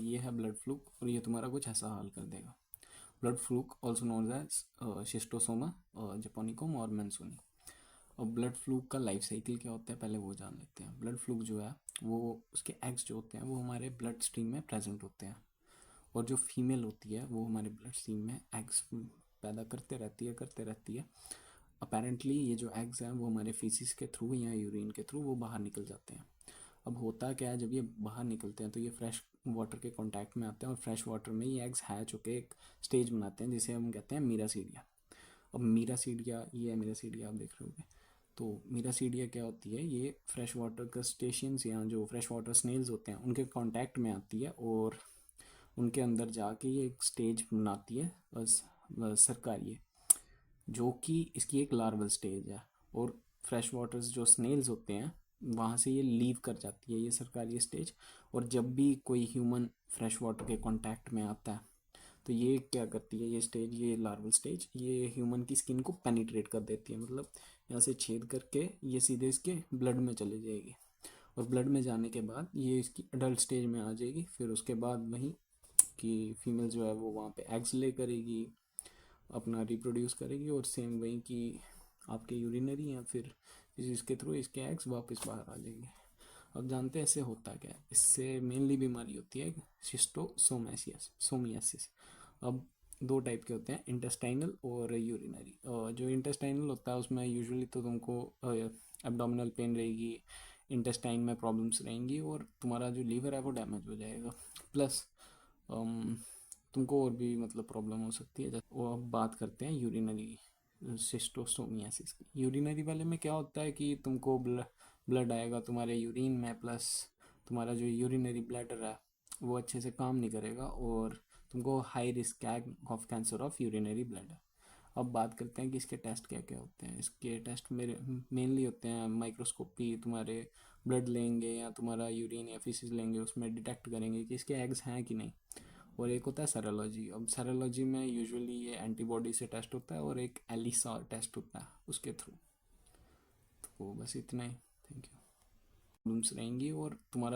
ये है blood fluke और ये तुम्हारा कुछ ऐसा हाल कर देगा। Blood fluke also known as schistosoma japonicum और मैंसोनी। और ब्लड फ्लूक का लाइफ साइकिल क्या होता है पहले वो जान लेते हैं। ब्लड फ्लूक जो है वो उसके एग्स जो होते हैं वो हमारे ब्लड स्ट्रीम में प्रेजेंट होते हैं, और जो फीमेल होती है वो हमारे ब्लड स्ट्रीम में एग्स पैदा करते रहती है। अपेरेंटली ये जो एग्स हैं वो हमारे फीसिस के थ्रू या यूरिन के थ्रू वो बाहर निकल जाते हैं। अब होता क्या है, जब ये बाहर निकलते हैं तो ये फ्रेश वाटर के कांटेक्ट में आते हैं और फ्रेश वाटर में ये एग्स हैच होकर एक स्टेज बनाते हैं जिसे हम कहते हैं मीरासीडिया। अब मीरासीडिया, ये है मीरासीडिया, आप देख रहे होगे। तो मीरासीडिया क्या होती है, ये फ्रेश वाटर क्रस्टेशियंस या जो फ्रेश वाटर स्नेल्स होते हैं उनके कांटेक्ट में आती है और उनके अंदर जाके ये एक स्टेज बनाती है बस सरकारी, जो कि इसकी एक लार्वल स्टेज है। और फ्रेश वाटर्स जो स्नेल्स होते हैं वहाँ से ये लीव कर जाती है ये सरकारी स्टेज। और जब भी कोई ह्यूमन फ्रेश वाटर के कांटेक्ट में आता है तो ये क्या करती है, ये स्टेज, ये लार्वल स्टेज, ये ह्यूमन की स्किन को पेनिट्रेट कर देती है, मतलब यहाँ से छेद करके ये सीधे इसके ब्लड में चले जाएगी। और ब्लड में जाने के बाद ये इसकी अडल्ट स्टेज में आ जाएगी। फिर उसके बाद वहीं कि फीमेल जो है वो वहाँ पे एग्स ले करेगी, अपना रिप्रोड्यूस करेगी, और सेम वहीं की आपके यूरिनरी या फिर इसके थ्रू इसके एग्स वापस बाहर आ जाएंगे। अब जानते हैं इससे होता क्या है। इससे मेनली बीमारी होती है शिस्टोसोमेसियस सोमियासिस। अब दो टाइप के होते हैं, इंटेस्टाइनल और यूरिनरी। जो इंटेस्टाइनल होता है उसमें यूजुअली तो तुमको एब्डोमिनल पेन रहेगी, इंटेस्टाइन में प्रॉब्लम्स रहेंगी और तुम्हारा जो लीवर है वो डैमेज हो जाएगा। प्लस तुमको और भी मतलब प्रॉब्लम हो सकती है। वो अब बात करते हैं यूरिनरी सिस्टोसोमियासिस की। यूरिनरी वाले में क्या होता है कि तुमको ब्लड आएगा तुम्हारे यूरिन में, प्लस तुम्हारा जो यूरिनरी ब्लैडर है वो अच्छे से काम नहीं करेगा और तुमको हाई रिस्क है of cancer of urinary bladder. अब बात करते हैं कि इसके टेस्ट क्या क्या होते हैं। इसके टेस्ट मेरे मेनली होते हैं माइक्रोस्कोपी, तुम्हारे ब्लड लेंगे या तुम्हारा यूरिन या फिसिस लेंगे, उसमें डिटेक्ट करेंगे कि इसके एग्स हैं कि नहीं। और एक होता है सेरोलॉजी। अब सेरोलॉजी में यूजुअली ये एंटीबॉडी से टेस्ट होता है और एक एलिसा टेस्ट होता है उसके थ्रू। तो बस इतना ही। Thank you. प्रॉब्लम्स रहेंगी और तुम्हारा